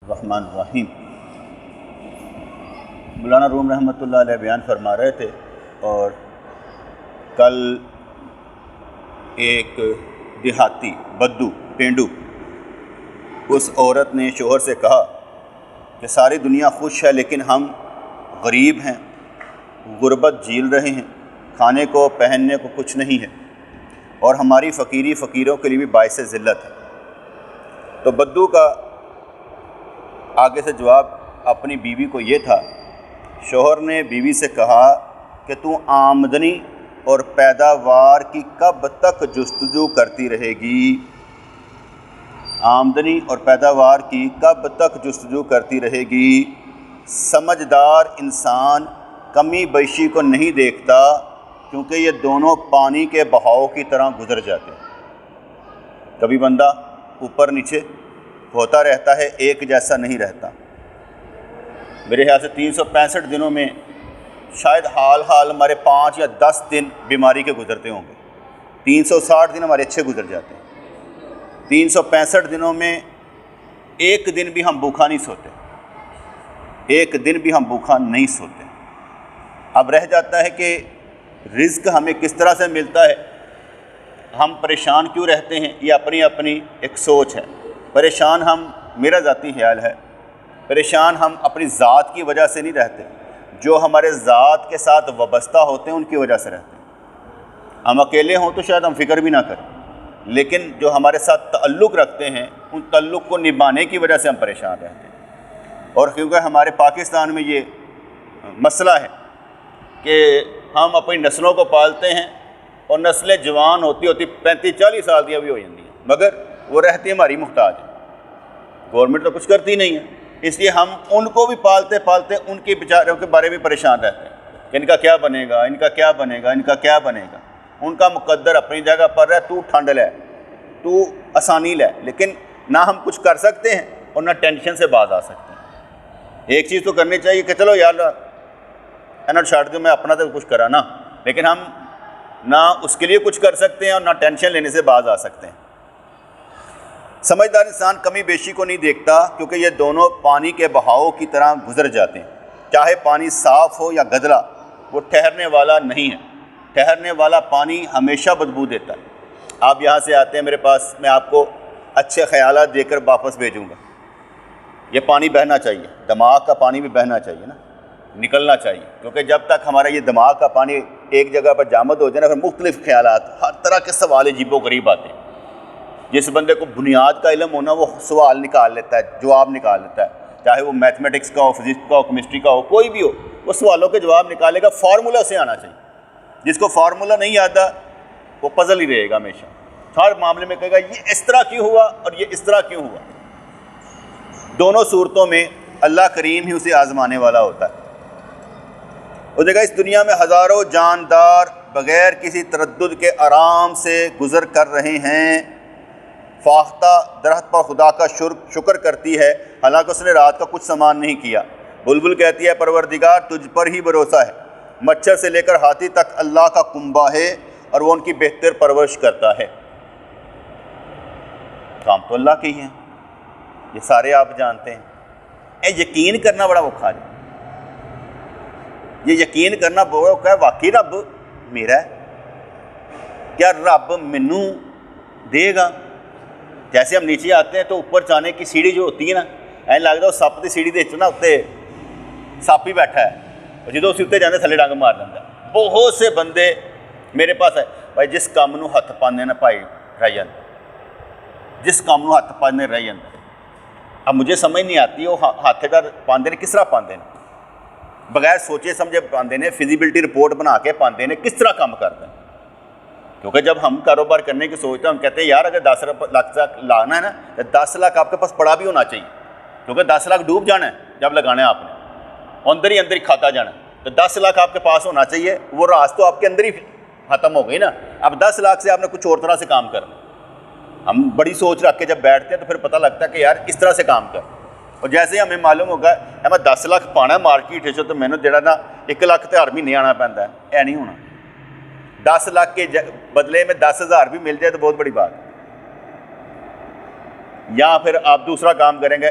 الرحمن الرحیم۔ مولانا روم رحمۃ اللہ علیہ بیان فرما رہے تھے، اور کل ایک دیہاتی بدو پینڈو اس عورت نے شوہر سے کہا کہ ساری دنیا خوش ہے لیکن ہم غریب ہیں، غربت جھیل رہے ہیں، کھانے کو پہننے کو کچھ نہیں ہے، اور ہماری فقیری فقیروں کے لیے بھی باعث ذلت ہے۔ تو بدو کا آگے سے جواب اپنی بیوی کو یہ تھا، شوہر نے بیوی سے کہا کہ تو آمدنی اور پیداوار کی کب تک جستجو کرتی رہے گی؟ آمدنی اور پیداوار کی کب تک جستجو کرتی رہے گی؟ سمجھدار انسان کمی بیشی کو نہیں دیکھتا، کیونکہ یہ دونوں پانی کے بہاؤ کی طرح گزر جاتے ہیں۔ کبھی بندہ اوپر نیچے ہوتا رہتا ہے، ایک جیسا نہیں رہتا۔ میرے خیال سے 365 دنوں میں شاید حال ہمارے 5 یا 10 دن بیماری کے گزرتے ہوں گے۔ 360 دن ہمارے اچھے گزر جاتے ہیں۔ 365 دنوں میں ایک دن بھی ہم بھوکا نہیں سوتے، ایک دن بھی ہم بھوکا نہیں سوتے۔ اب رہ جاتا ہے کہ رزق ہمیں کس طرح سے ملتا ہے، ہم پریشان کیوں رہتے ہیں، یہ اپنی اپنی ایک سوچ ہے۔ پریشان ہم، میرا ذاتی خیال ہے، پریشان ہم اپنی ذات کی وجہ سے نہیں رہتے، جو ہمارے ذات کے ساتھ وابستہ ہوتے ہیں ان کی وجہ سے رہتے ہیں۔ ہم اکیلے ہوں تو شاید ہم فکر بھی نہ کریں، لیکن جو ہمارے ساتھ تعلق رکھتے ہیں ان تعلق کو نبھانے کی وجہ سے ہم پریشان رہتے ہیں۔ اور کیونکہ ہمارے پاکستان میں یہ مسئلہ ہے کہ ہم اپنی نسلوں کو پالتے ہیں اور نسلیں جوان ہوتی 35-40 سال دیا بھی ہو جاتی ہیں، مگر وہ رہتی ہماری محتاج۔ گورنمنٹ تو کچھ کرتی نہیں ہے، اس لیے ہم ان کو بھی پالتے پالتے ان کے بیچاروں کے بارے میں پریشان رہتے ہیں کہ ان کا کیا بنے گا، ان کا کیا بنے گا، ان کا کیا بنے گا۔ ان کا مقدر اپنی جگہ پر ہے، تو ٹھنڈ لے، تو آسانی لے، لیکن نہ ہم کچھ کر سکتے ہیں اور نہ ٹینشن سے باز آ سکتے ہیں۔ ایک چیز تو کرنی چاہیے کہ چلو یار اینا چھاڑ دوں، میں اپنا تو کچھ کرا نا، لیکن ہم نہ اس کے لیے کچھ کر سکتے ہیں اور نہ ٹینشن لینے سے باز آ سکتے ہیں۔ سمجھدار انسان کمی بیشی کو نہیں دیکھتا، کیونکہ یہ دونوں پانی کے بہاؤ کی طرح گزر جاتے ہیں۔ چاہے پانی صاف ہو یا گدلا، وہ ٹھہرنے والا نہیں ہے۔ ٹھہرنے والا پانی ہمیشہ بدبو دیتا ہے۔ آپ یہاں سے آتے ہیں میرے پاس، میں آپ کو اچھے خیالات دے کر واپس بھیجوں گا۔ یہ پانی بہنا چاہیے، دماغ کا پانی بھی بہنا چاہیے نا، نکلنا چاہیے، کیونکہ جب تک ہمارا یہ دماغ کا پانی ایک جگہ پر جامد ہو جائے نا، پھر مختلف خیالات، ہر طرح کے سوال عجیب و غریب آتے ہیں۔ جس بندے کو بنیاد کا علم ہونا، وہ سوال نکال لیتا ہے، جواب نکال لیتا ہے، چاہے وہ میتھمیٹکس کا ہو، فزکس کا ہو، کیمسٹری کا ہو، کوئی بھی ہو، وہ سوالوں کے جواب نکالے گا۔ فارمولہ سے آنا چاہیے۔ جس کو فارمولہ نہیں آتا وہ پزل ہی رہے گا ہمیشہ، ہر معاملے میں کہے گا یہ اس طرح کیوں ہوا اور یہ اس طرح کیوں ہوا۔ دونوں صورتوں میں اللہ کریم ہی اسے آزمانے والا ہوتا ہے۔ اس نے کہا اس دنیا میں ہزاروں جاندار بغیر کسی تردد کے آرام سے گزر کر رہے ہیں۔ فاختہ درخت پر خدا کا شکر کرتی ہے، حالانکہ اس نے رات کا کچھ سامان نہیں کیا۔ بلبل کہتی ہے پروردگار تجھ پر ہی بھروسہ ہے۔ مچھر سے لے کر ہاتھی تک اللہ کا کنبہ ہے اور وہ ان کی بہتر پرورش کرتا ہے۔ کام تو اللہ کے ہی ہیں، یہ سارے آپ جانتے ہیں۔ یقین کرنا بڑا اوکھا ہے، یہ یقین کرنا بڑا اوکھا ہے، واقعی رب میرا ہے، کیا رب مینوں دے گا؟ جیسے ہم نیچے آتے ہیں تو اوپر جانے کی سیڑھی جو ہوتی ہے نا، این لگتا وہ سپ کی سیڑھی دیکھ نا، اتنے سپ ہی بیٹھا ہے، اور جدو اسی اتنے جانے تھلے ڈنگ مار دیتا ہے۔ بہت سے بندے میرے پاس ہے، بھائی جس کام نو ہاتھ پانے نا بھائی رہ جاندے، جس کام نو ہاتھ پانے رہ جاندے۔ اب مجھے سمجھ نہیں آتی وہ ہاتھ کا پاندے نے کس طرح پاندے نے، بغیر سوچے سمجھے پاندے نے، فیزیبلٹی رپورٹ بنا کے پاندے نے، کس طرح کام کرتے ہیں۔ کیونکہ جب ہم کاروبار کرنے کی سوچتے ہیں، ہم کہتے ہیں یار اگر 10 لاکھ لانا ہے نا، تو 10 لاکھ آپ کے پاس پڑا بھی ہونا چاہیے، کیونکہ 10 لاکھ ڈوب جانا ہے جب لگانا ہے آپ نے، اندر ہی کھاتا جانا ہے، تو 10 لاکھ آپ کے پاس ہونا چاہیے۔ وہ راز تو آپ کے اندر ہی ختم ہو گئی نا، اب 10 لاکھ سے آپ نے کچھ اور طرح سے کام کرنا۔ ہم بڑی سوچ رکھ کے جب بیٹھتے ہیں تو پھر پتہ لگتا ہے کہ یار اس طرح سے کام کر، اور جیسے ہمیں معلوم ہوگا میں 10 لاکھ پانا مارکیٹ تو مینوں جڑا نا 1 لاکھ تو ہر مہینے آنا پیندا ہے، اے نہیں ہونا۔ 10 لاکھ کے بدلے میں 10,000 بھی مل جائے تو بہت بڑی بات ہے۔ یا پھر آپ دوسرا کام کریں گے،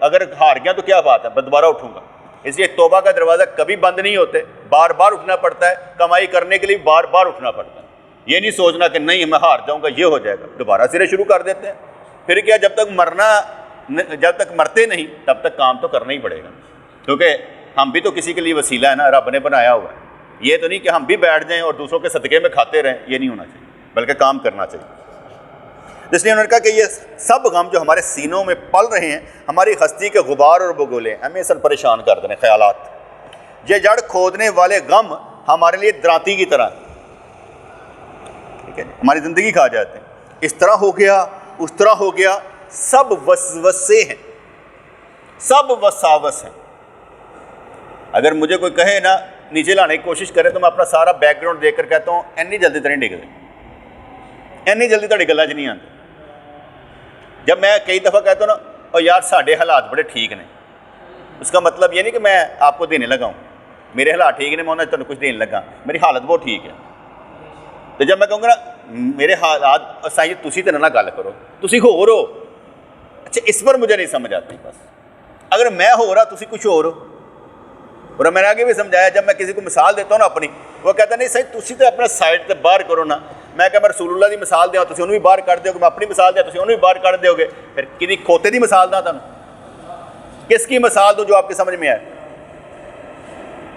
اگر ہار گیا تو کیا بات ہے، میں دوبارہ اٹھوں گا۔ اس لیے توبہ کا دروازہ کبھی بند نہیں ہوتے، بار بار اٹھنا پڑتا ہے، کمائی کرنے کے لیے بار بار اٹھنا پڑتا ہے۔ یہ نہیں سوچنا کہ نہیں میں ہار جاؤں گا یہ ہو جائے گا، دوبارہ سرے شروع کر دیتے ہیں۔ پھر کیا، جب تک مرتے نہیں تب تک کام تو کرنا ہی پڑے گا، کیونکہ ہم بھی تو کسی کے لیے وسیلہ ہے نا، رب نے بنایا ہوا ہے۔ یہ تو نہیں کہ ہم بھی بیٹھ جائیں اور دوسروں کے صدقے میں کھاتے رہیں، یہ نہیں ہونا چاہیے، بلکہ کام کرنا چاہیے۔ اس لیے انہوں نے کہا کہ یہ سب غم جو ہمارے سینوں میں پل رہے ہیں، ہماری ہستی کے غبار اور بگولے ہمیں اصل پریشان کر دیں خیالات۔ یہ جڑ کھودنے والے غم ہمارے لیے درانتی کی طرح، ٹھیک ہے، ہماری زندگی کھا جاتے ہیں۔ اس طرح ہو گیا، اس طرح ہو گیا، سب وسوسے ہیں، سب وساوس ہیں۔ اگر مجھے کوئی کہے نا نیچے لانے کی کوشش کرے تو میں اپنا سارا بیک گراؤنڈ دیکھ کر کہتا ہوں اینی جلدی تو نہیں ڈگتے، اینی جلدی تھوڑی گلاں 'چ نہیں آتے۔ جب میں کئی دفعہ کہتا ہوں نا اور یار ساڈے حالات بڑے ٹھیک نے، اس کا مطلب یہ نہیں کہ میں آپ کو دینے لگا ہوں، میرے حالات ٹھیک نے میں انہیں تمہیں کچھ دینے لگا، میری حالت بہت ٹھیک ہے۔ تو جب میں کہوں گا نا میرے حالات سائیں تسی تو نہ گل کرو، تسی ہو رہو، اچھا اس پر مجھے نہیں سمجھ آتی۔ بس اگر میں ہو رہا تسی کچھ ہو رہو۔ اور میں نے آگے بھی سمجھایا، جب میں کسی کو مثال دیتا ہوں نا اپنی، وہ کہتا نہیں سائیں تسی تو اپنا سائڈ سے باہر کرو نا، میں کہ میں رسول اللہ کی مثال دیا تسی انہوں بھی باہر کر دیو گے، میں اپنی مثال دیا تسی انہوں بھی باہر کر دیو گے، پھر کسی کھوتے کی مثال داں تمہیں، کس کی مثال دو جو آپ کی سمجھ میں آئے؟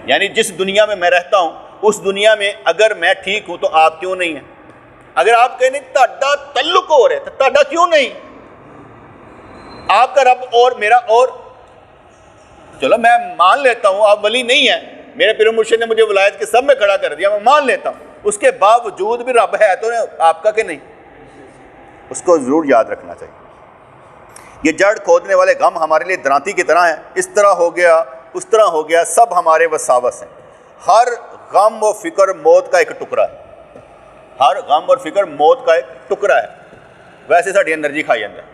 یعنی جس دنیا میں میں رہتا ہوں اس دنیا میں اگر میں ٹھیک ہوں تو آپ کیوں نہیں ہیں؟ اگر آپ کہیں نہیں تہاڈا تعلق ہو رہا ہے تو تہاڈا کیوں نہیں؟ آپ کا رب اور میرا اور، چلو میں مان لیتا ہوں آپ ولی نہیں ہیں، میرے پیر مرشد نے مجھے ولایت کے سب میں کھڑا کر دیا، میں مان لیتا ہوں، اس کے باوجود بھی رب ہے تو آپ کا کہ نہیں؟ اس کو ضرور یاد رکھنا چاہیے۔ یہ جڑ کھودنے والے غم ہمارے لیے درانتی کی طرح ہیں، اس طرح ہو گیا، اس طرح ہو گیا، سب ہمارے وساوس ہیں۔ ہر غم و فکر موت کا ایک ٹکڑا ہے، ہر غم اور فکر موت کا ایک ٹکڑا ہے۔ ویسے ساری انرجی کھائی جاتا ہے،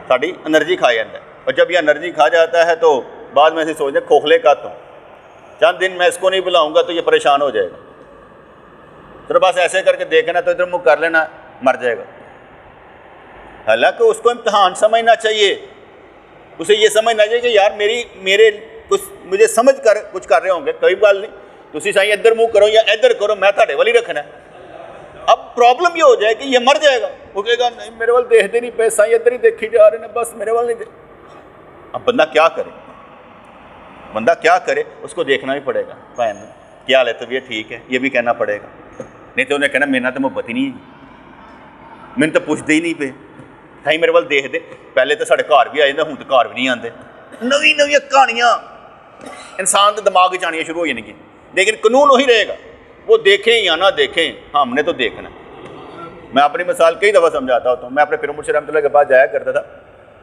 ساری انرجی کھائی جاتا ہے، اور جب یہ انرجی کھا جاتا ہے تو بعد میں سے سوچتے ہیں کھوکھلے کا تو چند دن میں اس کو نہیں بلاؤں گا تو یہ پریشان ہو جائے گا، پھر بس ایسے کر کے دیکھنا تو ادھر منہ کر لینا، مر جائے گا۔ حالانکہ اس کو امتحان سمجھنا چاہیے، اسے یہ سمجھنا چاہیے کہ یار میرے کچھ مجھے سمجھ کر کچھ کر رہے ہوں گے، کوئی بات نہیں، تسی سائیں ادھر منہ کرو یا ادھر کرو، میں تھاڑے والی رکھنا ہے۔ اب پرابلم یہ ہو جائے کہ یہ مر جائے گا، وہ کہے گا نہیں میرے وال دیکھتے نہیں پے، سائیں ادھر ہی دیکھی جا رہے ہیں، بس میرے وال نہیں دیکھ۔ اب بندہ کیا کرے، بندہ کیا کرے، اس کو دیکھنا بھی پڑے گا، بھائی کیا حال ہے طبیعت ٹھیک ہے، یہ بھی کہنا پڑے گا، نہیں تو انہیں کہنا میرے نال تو محبت ہی نہیں ہے، میں تو پوچھتے ہی نہیں پے، سائیں میرے وال دیکھ دے، پہلے تو سارے گھر بھی آ جاندے، ہوں تو گھر بھی نہیں آتے، نویں نویں کہانیاں انسان کے دماغ میں آنیاں شروع ہو جائیں گی، لیکن قانون وہی رہے گا، وہ دیکھیں یا نہ دیکھیں ہم نے تو دیکھنا۔ میں اپنی مثال کئی دفعہ سمجھاتا ہوتا ہوں، میں اپنے پیر مرشد رحمۃ اللہ کے پاس جایا کرتا تھا،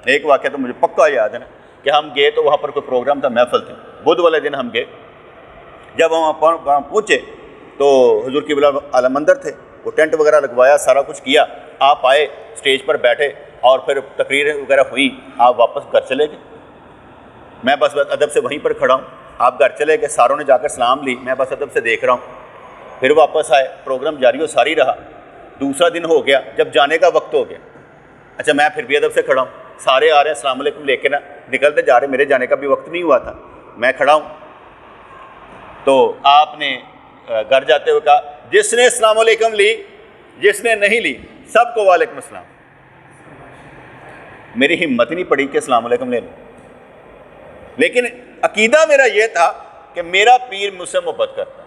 ایک واقعہ تو مجھے پکا یاد ہے نا کہ ہم گئے تو وہاں پر کوئی پروگرام تھا، محفل تھی، بدھ والے دن ہم گئے، جب ہم وہاں پہنچے تو حضور قبلہ عالم اندر تھے، وہ ٹینٹ وغیرہ لگوایا، سارا کچھ کیا، آپ آئے اسٹیج پر بیٹھے اور پھر تقریر وغیرہ ہوئی، آپ واپس گھر چلے گئے، میں بس ادب سے وہیں پر کھڑا ہوں، آپ گھر چلے گئے، ساروں نے جا کر سلام لی، میں بس ادب سے دیکھ رہا ہوں، پھر واپس آئے، پروگرام جاری و ساری رہا، دوسرا دن ہو گیا، جب جانے کا وقت ہو گیا، اچھا میں پھر بھی ادب سے کھڑا ہوں، سارے آ رہے ہیں السلام علیکم لے کے نا نکلتے جا رہے، میرے جانے کا بھی وقت نہیں ہوا تھا، میں کھڑا ہوں، تو آپ نے گھر جاتے ہوئے کہا جس نے السلام علیکم لی، جس نے نہیں لی سب کو وعلیکم السلام۔ میری ہمت ہی نہیں پڑی کہ السلام علیکم لے لوں، لیکن عقیدہ میرا یہ تھا کہ میرا پیر مجھ سے محبت کرتا ہے،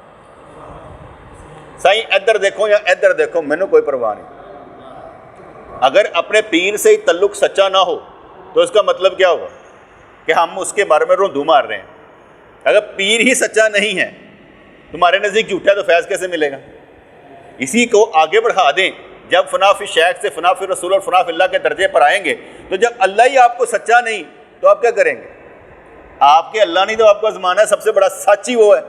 سائیں ادھر دیکھو یا ادھر دیکھو مینوں کوئی پرواہ نہیں۔ اگر اپنے پیر سے ہی تعلق سچا نہ ہو تو اس کا مطلب کیا ہوگا کہ ہم اس کے بارے میں روندو مار رہے ہیں۔ اگر پیر ہی سچا نہیں ہے، تمہارے نزدیک جھوٹا تو فیض کیسے ملے گا؟ اسی کو آگے بڑھا دیں، جب فنا فی شیخ سے فنا فی رسول اور فنا فی اللہ کے درجے پر آئیں گے تو جب اللہ ہی آپ کو سچا نہیں تو آپ کیا کریں گے؟ آپ کے اللہ نہیں تو آپ کا زمانہ ہے، سب سے بڑا سچ ہی وہ ہے۔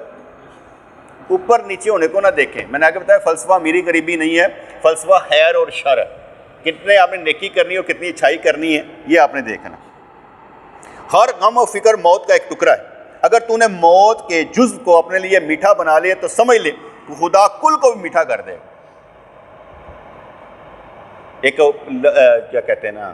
اوپر نیچے ہونے کو نہ دیکھیں، میں نے آگے بتایا فلسفہ میری قریبی نہیں ہے، فلسفہ خیر اور شر ہے، کتنے آپ نے نیکی کرنی ہے اور کتنی اچھائی کرنی ہے یہ آپ نے دیکھنا۔ ہر غم و فکر موت کا ایک ٹکڑا ہے، اگر تو نے موت کے جزو کو اپنے لیے میٹھا بنا لیا تو سمجھ لے خدا کل کو بھی میٹھا کر دے۔ ایک کیا کہتے ہیں نا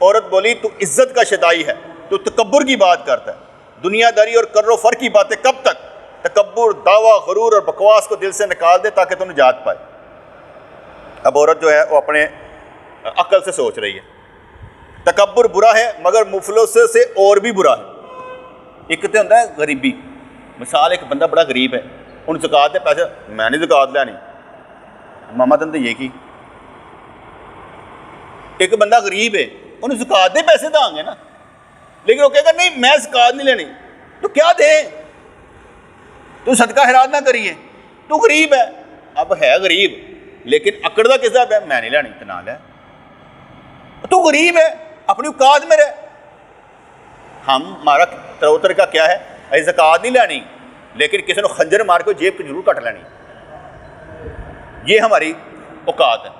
عورت بولی تو عزت کا شدائی ہے، تو تکبر کی بات کرتا ہے، دنیا داری اور کر و فر کی باتیں کب تک؟ تکبر، دعویٰ، غرور اور بکواس کو دل سے نکال دے تاکہ تو نجات پائے۔ اب عورت جو ہے وہ اپنے عقل سے سوچ رہی ہے، تکبر برا ہے مگر مفلس سے اور بھی برا ہے۔ ایک تو ہوتا ہے غریبی، مثال ایک بندہ بڑا غریب ہے، ان زکوٰۃ دے پیسے، میں نہیں زکوٰۃ لینی، ماما تن تو یہ کی۔ ایک بندہ غریب ہے، انہیں زکوٰۃ دے پیسے دیں گے نا، لیکن وہ کہے گا نہیں میں زکوٰۃ نہیں لینی، تو کیا دیں؟ تو صدقہ خیرات نہ کریے، تو غریب ہے۔ اب ہے غریب لیکن اکڑ دا کس دا پہ، میں نہیں لینی تو نہ لے، تو غریب ہے، اپنی اوقات میں رہ۔ ہمارا طریقہ کیا ہے؟ اے زکوٰۃ نہیں لینی لیکن کسی نے خنجر مار کے جیب کو ضرور کٹ لینی، یہ ہماری اوقات ہے۔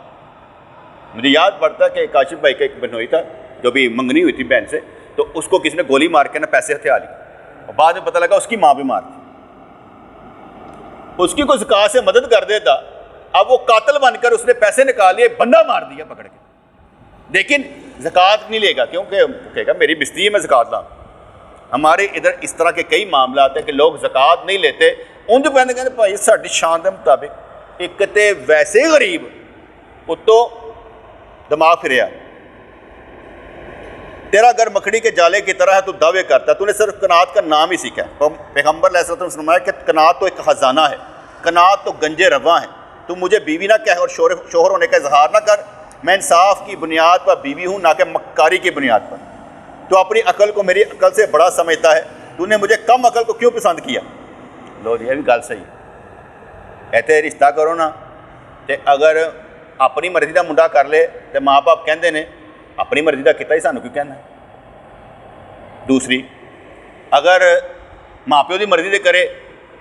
مجھے یاد پڑتا کہ کاشف بھائی کا ایک بہنوئی تھا جو بھی منگنی ہوئی تھی بہن سے، تو اس کو کسی نے گولی مار کے نا پیسے ہتھیا لی، اور بعد میں پتہ لگا اس کی ماں بھی مار تھی، اس کی کوئی زکوٰۃ سے مدد کر دیتا، اب وہ قاتل بن کر اس نے پیسے نکال لیے، بندہ مار دیا پکڑ کے، لیکن زکوٰۃ نہیں لے گا کیونکہ کہے گا میری بستی ہے میں زکوٰۃ لاؤں۔ ہمارے ادھر اس طرح کے کئی معاملات ہیں کہ لوگ زکوٰۃ نہیں لیتے، ان جو کہتے بھائی ساری شان کے مطابق، ایک تے ویسے ہی غریب اتو دماغ پھریا، تیرا گھر مکڑی کے جالے کی طرح ہے، تو دعوے کرتا ہے، تو نے صرف قناعت کا نام ہی سیکھا ہے۔ پیغمبر علیہ السلام نے فرمایا کہ قناعت تو ایک خزانہ ہے، قناعت تو گنجے رواں ہے، تو مجھے بیوی نہ کہہ اور شوہر ہونے کا اظہار نہ کر، میں انصاف کی بنیاد پر بیوی ہوں نہ کہ مکاری کی بنیاد پر۔ تو اپنی عقل کو میری عقل سے بڑا سمجھتا ہے، تو نے مجھے کم عقل کو کیوں پسند کیا؟ لو یہ بھی گل صحیح کہتے رشتہ کرو نا، تے اگر اپنی مرضی کا منڈا کر لے تو ماں باپ کہندے نے اپنی مرضی کا کیتا ہی سانوں کیوں کہنا ہے۔ دوسری، اگر ماں پیو کی مرضی سے کرے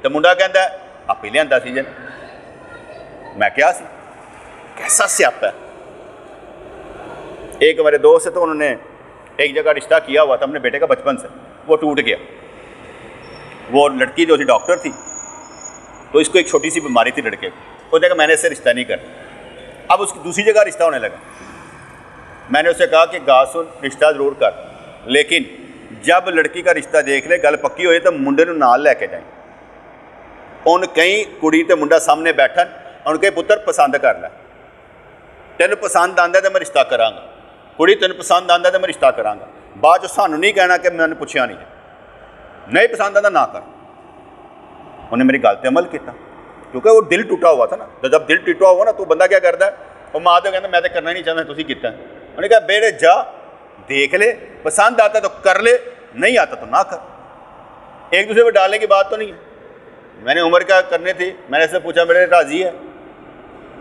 تو منڈا کہندا ہے آپ ہی لیا سی جن، میں کیا سی، کیسا سیاپا ہے۔ ایک ہمارے دوست تو انہوں نے ایک جگہ رشتہ کیا ہوا تھا اپنے بیٹے کا بچپن سے، وہ ٹوٹ گیا۔ وہ لڑکی جو تھی ڈاکٹر تھی، تو اس کو ایک چھوٹی سی بیماری تھی لڑکے کو، وہ نے کہا میں نے اس سے رشتہ نہیں کرنا۔ اب اس کی دوسری جگہ رشتہ ہونے لگا، میں نے اسے کہا کہ گاسن رشتہ ضرور کر، لیکن جب لڑکی کا رشتہ دیکھ لے گل پکی ہوئی تو منڈے نو نال لے کے جائیں، ان کئی کڑی تے منڈا سامنے بیٹھن، ان کے پتر پسند کر لے، تینوں پسند آندا تو میں رشتہ کراں گا، کڑی تینوں پسند آندا تو میں رشتہ کراں گا، بعد جو سانوں نہیں کہنا کہ میں نے پوچھا نہیں پسند آتا نہ کر۔ انہیں میری گل پہ عمل کیا کیونکہ وہ دل ٹوٹا ہوا تھا نا، تو جب دل ٹوٹا ہوا نا تو بندہ کیا کرتا ہے، وہ ماں تو کہتا میں تو کرنا نہیں چاہتا تسی کیتا ہے۔ انہوں نے کہا بیٹے جا دیکھ لے، پسند آتا تو کر لے، نہیں آتا تو نہ کر، ایک دوسرے پہ ڈالنے کی بات تو نہیں ہے۔ میں نے عمر کیا کرنے تھی، میں نے اس سے پوچھا میرے راضی ہے،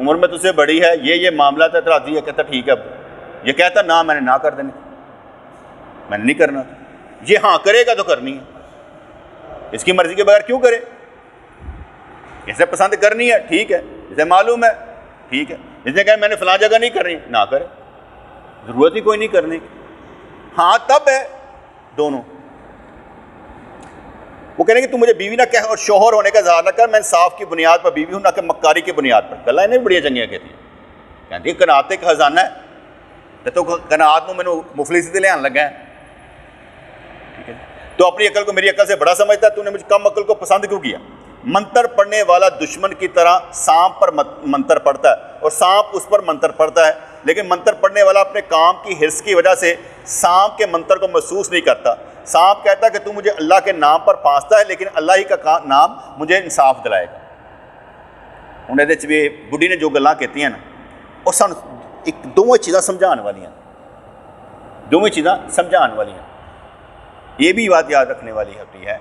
عمر میں تجھ سے بڑی ہے، یہ معاملات ہے تو راضی ہے؟ کہتا ٹھیک ہے۔ یہ کہتا نہ، میں نے نہ کر دینی، میں نے نہیں کرنا، یہ ہاں کرے گا تو کرنی ہے، اس کی مرضی کے بغیر کیوں کرے؟ اسے پسند کرنی ہے ٹھیک ہے، اسے معلوم ہے ٹھیک ہے، جس نے کہا میں نے فلاں جگہ نہیں کرنی نہ کرے، ضرورت ہی کوئی نہیں کرنے کی۔ ہاں تب ہے دونوں، وہ کہنے کہ تو مجھے بیوی نہ کہہ اور شوہر ہونے کا اظہار نہ کر، میں انصاف کی بنیاد پر بیوی ہوں نہ کہ مکاری کی بنیاد پر۔ گلا انہیں بھی بڑی چنگیاں کہتی ہیں، کہتی ہے قناعت ایک خزانہ ہے، تو قناعت میں نے مفلسی سے لے آن لگا ہے، ٹھیک ہے۔ تو اپنی عقل کو میری عقل سے بڑا سمجھتا ہے، تو نے مجھے کم عقل کو پسند کیوں کیا؟ منتر پڑھنے والا دشمن کی طرح سانپ پر منتر پڑھتا ہے اور سانپ اس پر منتر پڑھتا ہے، لیکن منتر پڑھنے والا اپنے کام کی حرص کی وجہ سے سانپ کے منتر کو محسوس نہیں کرتا۔ سانپ کہتا ہے کہ تو مجھے اللہ کے نام پر پھانستا ہے، لیکن اللہ ہی کا نام مجھے انصاف دلائے گا۔ انہیں دے بھی بڑھی نے جو گلاں کہتی ہیں نا، وہ سن ایک دونوں چیزاں سمجھان والی ہیں، دونوں چیزاں سمجھان والی ہیں۔ یہ بھی بات یاد رکھنے والی ہوتی ہے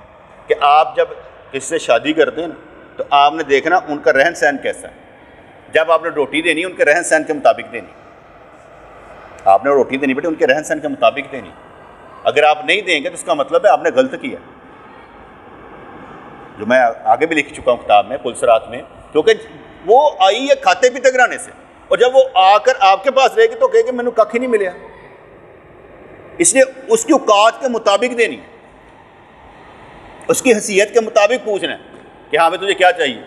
کہ آپ جب کسی سے شادی کرتے ہیں نا، تو آپ نے دیکھنا ان کا رہن سہن کیسا ہے۔ جب آپ نے روٹی دینی ان کے رہن سہن کے مطابق دینی، آپ نے روٹی دینی بیٹے ان کے رہن سہن کے مطابق دینی۔ اگر آپ نہیں دیں گے تو اس کا مطلب ہے آپ نے غلط کیا، جو میں آگے بھی لکھ چکا ہوں کتاب میں پلسرات میں، کیونکہ وہ آئی ہے کھاتے پیتے گرانے سے، اور جب وہ آ کر آپ کے پاس رہے گی تو کہے کہ مینوں کھ ہی نہیں ملیا، اس لیے اس کی اوقات کے مطابق دینی، اس کی حیثیت کے مطابق پوچھنا ہے کہ ہاں بھائی تجھے کیا چاہیے۔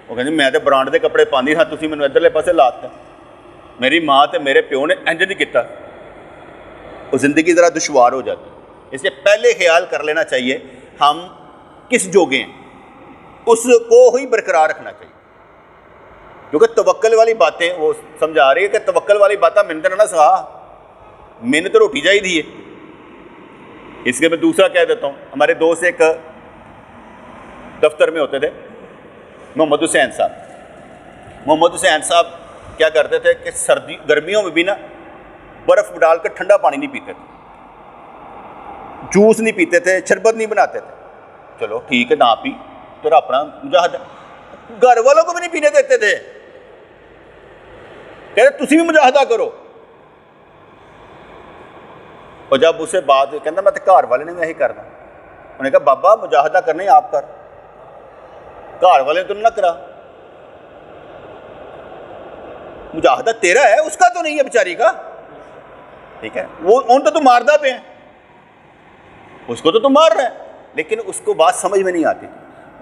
وہ کہتے میں تو برانڈ کے کپڑے پاندی ہاں، تسی مینوں ادھرلے پاسے لاتا، میری ماں تے میرے پیو نے انج نہیں کیتا، وہ زندگی ذرا دشوار ہو جاتی ہے۔ اس لیے پہلے خیال کر لینا چاہیے ہم کس جوگے ہیں، اس کو ہی برقرار رکھنا چاہیے، کیونکہ توکل والی باتیں وہ سمجھا رہی ہے کہ توکل والی باتیں میں نے نہ سہا، میں نے تو روٹی چاہیے دی ہے۔ اس کے میں دوسرا کہہ دیتا ہوں، ہمارے دوست ایک دفتر میں ہوتے تھے، محمد حسین صاحب۔ محمد حسین صاحب کیا کرتے تھے کہ گرمیوں میں بھی نا برف ڈال کر ٹھنڈا پانی نہیں پیتے تھے، جوس نہیں پیتے تھے، شربت نہیں بناتے تھے۔ چلو ٹھیک ہے، نہ پی تو اپنا مجاہدہ، گھر والوں کو بھی نہیں پینے دیتے تھے، کہہ رہے تسی بھی مجاہدہ کرو۔ اور جب اسے بات کہنا میں تو گھر والے نے یہی کرنا، انہوں نے کہا بابا مجاہدہ کرنا ہی آپ کر، گھر والے تو نہ کرا، مجاہدہ تیرا ہے، اس کا تو نہیں ہے بیچاری کا، ٹھیک ہے، وہ ان تو ماردہ پہ ہیں، اس کو تو تم مار رہے ہیں، لیکن اس کو بات سمجھ میں نہیں آتی۔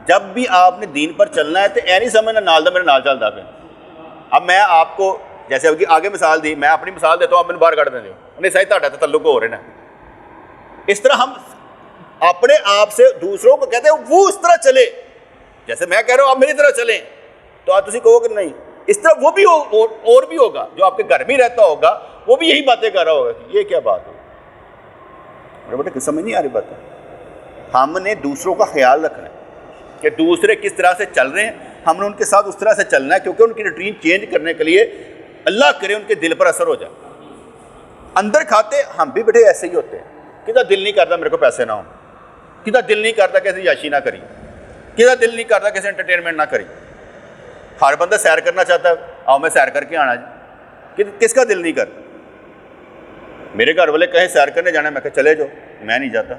جب بھی آپ نے دین پر چلنا ہے تو اے نہیں سمجھنا نال دا میرے نال چلتا پہ۔ اب میں آپ کو جیسے آگے مثال دی، میں اپنی مثال دیتا ہوں، آپ میں باہر کر دیں گے نہیں صحیح تھا تعلق ہو رہے نا۔ اس طرح ہم اپنے آپ سے دوسروں کو کہتے ہیں وہ اس طرح چلے، جیسے میں کہہ رہا ہوں آپ میری طرح چلیں، تو آپ تسی کہو کہ نہیں اس طرح وہ بھی اور بھی ہوگا، جو آپ کے گھر میں رہتا ہوگا وہ بھی یہی باتیں کر رہا ہوگا کہ یہ کیا بات ہے۔ میرے بیٹے سمجھ نہیں آ رہی باتیں۔ ہم نے دوسروں کا خیال رکھنا ہے کہ دوسرے کس طرح سے چل رہے ہیں، ہم نے ان کے ساتھ اس طرح سے چلنا ہے، کیونکہ ان کی روٹین چینج کرنے کے لیے اللہ کرے ان کے دل پر اثر ہو جائے۔ اندر کھاتے ہم بھی بیٹے ایسے ہی ہوتے ہیں، کتا دل نہیں کرتا میرے کو پیسے نہ ہوں، کتا دل نہیں کرتا کیسے یاشی نہ کری، کتا دل نہیں کرتا کیسے انٹرٹینمنٹ نہ کری۔ ہر بندہ سیر کرنا چاہتا ہے، آؤ میں سیر کر کے آنا جی، کس کا دل نہیں کرتا؟ میرے گھر والے کہیں سیر کرنے جانا ہے، میں کہ چلے جاؤ، میں نہیں جاتا،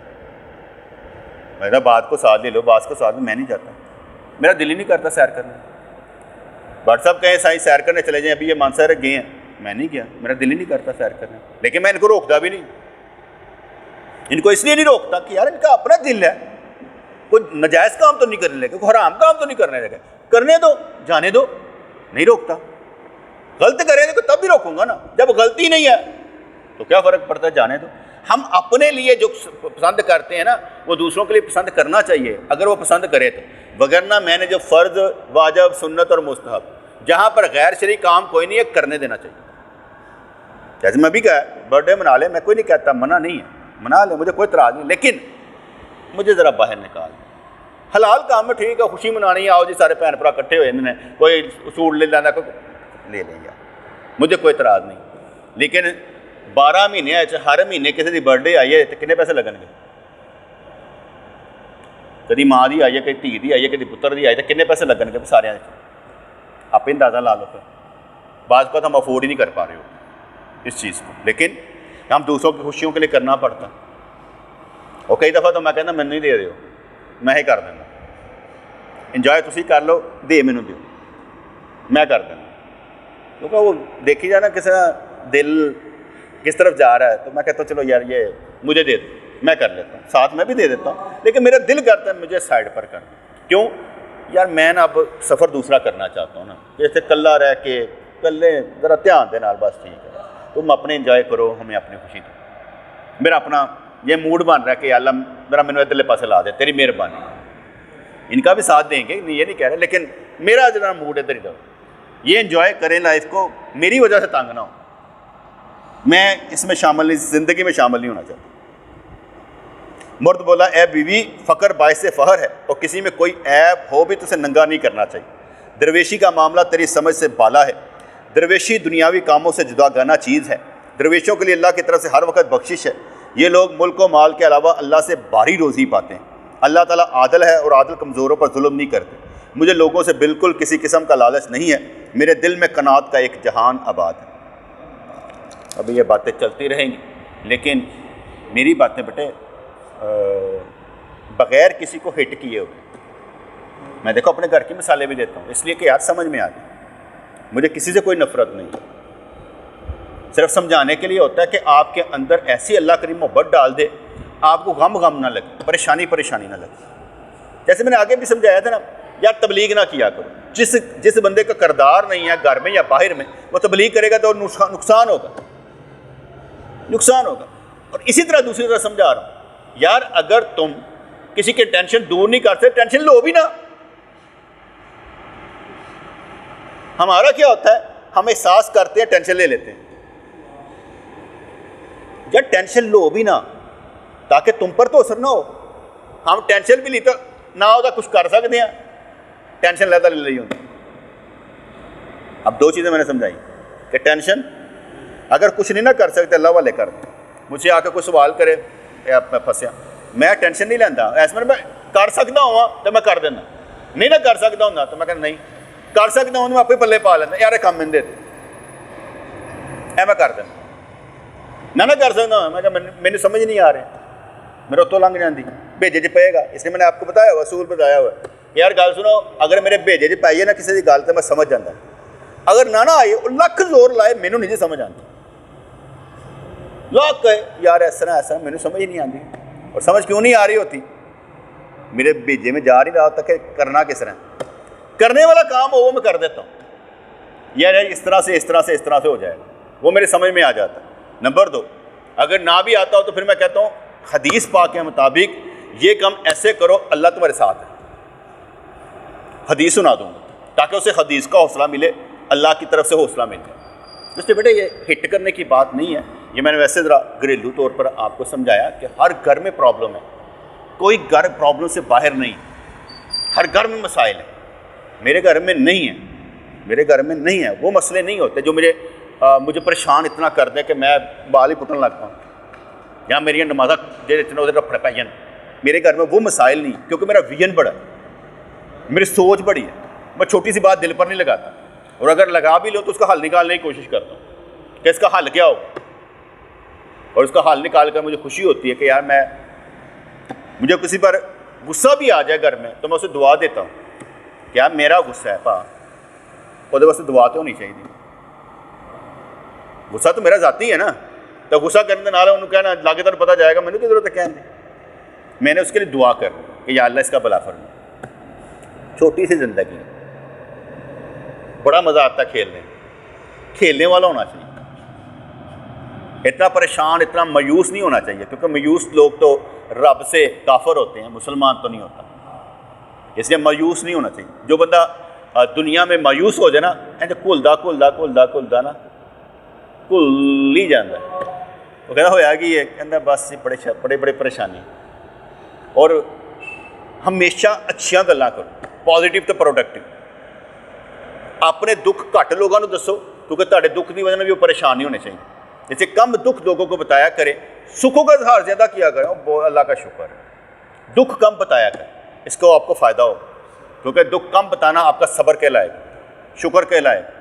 میں کہا بات کو ساتھ لے لو، بات کو ساتھ میں نہیں جاتا، میرا دل ہی نہیں کرتا سیر کرنے۔ بٹ صاحب کہیں سائیں سیر کرنے چلے جائیں، ابھی یہ مانسہر گئے ہیں، میں نہیں گیا، میرا دل ہی نہیں کرتا سیر کرنے، لیکن میں ان کو روکتا بھی نہیں، ان کو اس لیے نہیں روکتا کہ یار ان کا اپنا دل ہے، کوئی نجائز کام تو نہیں کرنے لگے، کوئی حرام کام تو نہیں کرنے لگے، کرنے دو، جانے دو، نہیں روکتا۔ غلط کریں گے تو تب بھی روکوں گا نا، جب غلطی نہیں ہے تو کیا فرق پڑتا ہے، جانے دو۔ ہم اپنے لیے جو پسند کرتے ہیں نا وہ دوسروں کے لیے پسند کرنا چاہیے، اگر وہ پسند کرے تو، وگرنہ میں نے جو فرض، واجب، سنت اور مستحب، جہاں پر غیر شرعی کام کوئی نہیں ہے کرنے دینا چاہیے۔ جیسے میں بھی کہا برتھ ڈے منا لے، میں کوئی نہیں کہتا منع نہیں ہے، منا لے، مجھے کوئی اعتراض نہیں، لیکن مجھے ذرا باہر نکال، حلال کام میں ٹھیک ہے، خوشی منانی ہے، آؤ جی سارے بھن بھرا اکٹھے ہوئے ہیں، کوئی سوٹ لے لینا، کوئی لے لیں گا، مجھے کوئی اعتراض نہیں، لیکن 12 مہینے ہر مہینے کسی کی برتھ ڈے آئی ہے تو کنے پیسے لگن گے؟ کدی ماں دی آئی ہے، کدی دھی دی آئی ہے، کدی پتر دی آئی ہے، تو کنے پیسے لگن گے سارے؟ آپ اندازہ لا لو۔ پھر بعض بات ہم افورڈ ہی نہیں کر پا رہے ہو اس چیز کو، لیکن ہم دوسروں کی خوشیوں کے لیے کرنا پڑتا، اور کئی دفعہ تو میں کہنا مینوں نہیں دے رہے ہو، میں ہی کر دینا، انجوائے تسی کر لو، دے مینوں دیو، میں کر دینا، کیونکہ وہ دیکھی جائے نا کسی کا دل کس طرف جا رہا ہے، تو میں کہتا ہوں چلو یار یہ مجھے دے دو، میں کر لیتا ہوں، ساتھ میں بھی دے دیتا ہوں، لیکن میرا دل کرتا ہے مجھے سائڈ پر کر دو۔ کیوں یار میں نا اب سفر دوسرا کرنا چاہتا ہوں نا، جیسے کلا رہ کے کلے ذرا دھیان دے نال، بس ٹھیک ہے، تم اپنے انجوائے کرو، ہمیں اپنی خوشی دو۔ میرا اپنا یہ موڈ بن رہا ہے کہ اللہ ذرا مینوں ادھرلے پاسے لا دے، تیری مہربانی، ان کا بھی ساتھ دیں گے، یہ نہیں کہہ رہے، لیکن میرا ذرا موڈ ادھر ہی دو، یہ انجوائے کریں لائف کو، میری وجہ سے تنگ نہ ہو، میں اس میں شامل نہیں، زندگی میں شامل نہیں ہونا چاہتا۔ مرد بولا اے بیوی فقر باعث فخر ہے، اور کسی میں کوئی عیب ہو بھی تو اسے ننگا نہیں کرنا چاہیے۔ درویشی کا معاملہ تیری سمجھ سے بالا ہے، درویشی دنیاوی کاموں سے جدا گانا چیز ہے، درویشوں کے لیے اللہ کی طرف سے ہر وقت بخشش ہے، یہ لوگ ملک و مال کے علاوہ اللہ سے بھاری روزی پاتے ہیں، اللہ تعالیٰ عادل ہے اور عادل کمزوروں پر ظلم نہیں کرتے۔ مجھے لوگوں سے بالکل کسی قسم کا لالچ نہیں ہے، میرے دل میں قناعت کا ایک جہان آباد ہے۔ ابھی یہ باتیں چلتی رہیں گی، لیکن میری باتیں بیٹے بغیر کسی کو ہٹ کیے ہوئے، میں دیکھو اپنے گھر کی مثالیں بھی دیتا ہوں اس لیے کہ یار سمجھ میں آ جائے، مجھے کسی سے کوئی نفرت نہیں، صرف سمجھانے کے لیے ہوتا ہے کہ آپ کے اندر ایسی اللہ کی محبت ڈال دے، آپ کو غم نہ لگے، پریشانی نہ لگے۔ جیسے میں نے آگے بھی سمجھایا تھا نا، یار تبلیغ نہ کیا کرو، جس بندے کا کردار نہیں ہے گھر میں یا باہر میں، وہ تبلیغ کرے گا تو نقصان ہوگا۔ اور اسی طرح دوسری طرح سمجھا رہا ہوں، یار اگر تم کسی کی ٹینشن دور نہیں کرتے، ٹینشن لو بھی نا۔ ہمارا کیا ہوتا ہے، ہم احساس کرتے ہیں ٹینشن لے لیتے ہیں۔ یا ٹینشن لو بھی نا تاکہ تم پر تو اثر نہ ہو۔ ہم ٹینشن بھی لیتے نہ ہوتا کچھ کر سکتے ہیں، ٹینشن لیتا لے رہی ہوتی۔ اب دو چیزیں میں نے سمجھائی کہ ٹینشن اگر کچھ نہیں نہ کر سکتے اللہ والے کر دیں۔ مجھے آ کے کوئی سوال کرے میں پھنسیا، میں ٹینشن نہیں لینا، ایسے میں کر سکتا ہوں تو میں کر دینا، نہیں نہ کر سکتا ہوں تو میں کہنا نہیں کر سکتا ہوں تو میں آپ ہی پلے پا لینا، یار کام میں دے اے میں کر دینا، نہ کر سکتا ہوں میں کہ مجھے سمجھ نہیں آ رہے، میرے اتوں لنگ جاتی بھیجے چ پے گا۔ اس لیے میں نے آپ کو بتایا ہوا اصول بتایا ہوا یار گل سنو، اگر میرے بھیجے چ پائی ہے نا کسی کی گل تو میں سمجھ جاتا، اگر نہ آئے وہ لکھ زور لائے مینوں نہیں جی سمجھ آتی، لاکھ کہے یار ایسا ایسا مینوں سمجھ نہیں آتی، اور سمجھ کیوں نہیں آ رہی ہوتی، میرے بھیجے میں جا نہیں رہا ہوتا کہ کرنا کس طرح، کرنے والا کام ہو وہ میں کر دیتا ہوں، یار اس طرح سے اس طرح سے اس طرح سے ہو جائے گا، وہ میرے سمجھ میں آ جاتا ہے۔ نمبر دو، اگر نہ بھی آتا ہو تو پھر میں کہتا ہوں حدیث پاک کے مطابق یہ کام ایسے کرو اللہ تمہارے ساتھ ہے، حدیث سنا دوں گا تاکہ اسے حدیث کا حوصلہ ملے، اللہ کی طرف سے حوصلہ مل جائے۔ اس لیے بیٹے یہ ہٹ کرنے کی بات نہیں ہے، یہ میں نے ویسے ذرا گھریلو طور پر آپ کو سمجھایا کہ ہر گھر میں پرابلم ہے، کوئی گھر پرابلم سے باہر نہیں، ہر گھر میں مسائل ہیں، میرے گھر میں نہیں ہے، میرے گھر میں نہیں ہے، وہ مسئلے نہیں ہوتے جو مجھے پریشان اتنا کر دے کہ میں بال ہی پٹن لگ پاؤں یا میری نمازہ اتنے ادھر رفڑے پہ جان، میرے گھر میں وہ مسائل نہیں، کیونکہ میرا ویژن بڑا ہے، میری سوچ بڑی ہے، میں چھوٹی سی بات دل پر نہیں لگاتا، اور اگر لگا بھی لوں تو اس کا حل نکالنے کی کوشش کرتا ہوں کہ اس کا حل کیا ہو، اور اس کا حل نکال کر مجھے خوشی ہوتی ہے کہ یار مجھے کسی پر غصہ بھی آ جائے گھر میں تو میں اسے دعا دیتا ہوں کہ یار میرا غصہ ہے پا وہ واسطے دعا تو ہونی چاہیے، غصہ تو میرا ذاتی ہے نا، تو غصہ کرنے کے نال انہوں کہنا لاگے تر پتہ جائے گا مجھے کی ضرورت ہے کہنے دی، میں نے اس کے لیے دعا کر کہ یا اللہ اس کا بھلا فرما۔ چھوٹی سی زندگی ہے، بڑا مزہ آتا ہے کھیلنے والا ہونا چاہیے، اتنا پریشان اتنا مایوس نہیں ہونا چاہیے، کیونکہ مایوس لوگ تو رب سے کافر ہوتے ہیں، مسلمان تو نہیں ہوتا، اس لیے مایوس نہیں ہونا چاہیے۔ جو بندہ دنیا میں مایوس ہو جائے نا گھلدا نا گھل ہی جاتا ہے، وہ کہنا ہویا کہ یہ کہنا بس بڑے بڑے پریشانی، اور ہمیشہ اچھیاں گلاں کرو، پازیٹیو تو پروڈکٹیو، اپنے دکھ گھٹ لوگوں کو دسو کیونکہ تہاڈے دکھ کی وجہ سے بھی وہ پریشان نہیں ہونے چاہیے، جیسے کم دکھ لوگوں کو بتایا کرے، سکھوں کا اظہار زیادہ کیا کرے، وہ اللہ کا شکر ہے، دکھ کم بتایا کرے، اس کو آپ کو فائدہ ہو، کیونکہ دکھ کم بتانا آپ کا صبر کہلائے گا، شکر کہلائے گا۔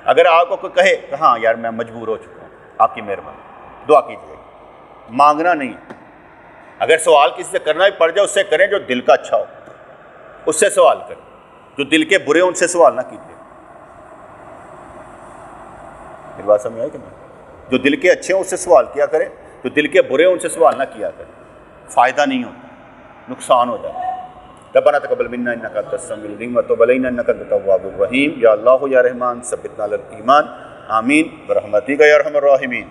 اگر آپ کو کوئی کہے کہ ہاں یار میں مجبور ہو چکا ہوں، آپ کی مہربانی، دعا کیجیے، مانگنا نہیں، اگر سوال کسی سے کرنا بھی پڑ جائے اس سے کریں جو دل کا اچھا ہو، اس سے سوال کریں، جو دل کے برے ان سے سوال نہ کیجیے۔ میری بات سمجھ آئی کہ نہیں؟ جو دل کے اچھے ہیں اس سے سوال کیا کریں، جو دل کے برے ہیں ان سے سوال نہ کیا کریں، فائدہ نہیں ہوتا، نقصان ہو جاتا ہے۔ ربنا تقبل منا انك انت السميع العليم وتب علينا انك انت التواب الرحيم، یا اللہ یا رحمان ثبتنا علی الایمان، آمین برحمتک یا ارحم الراحمین۔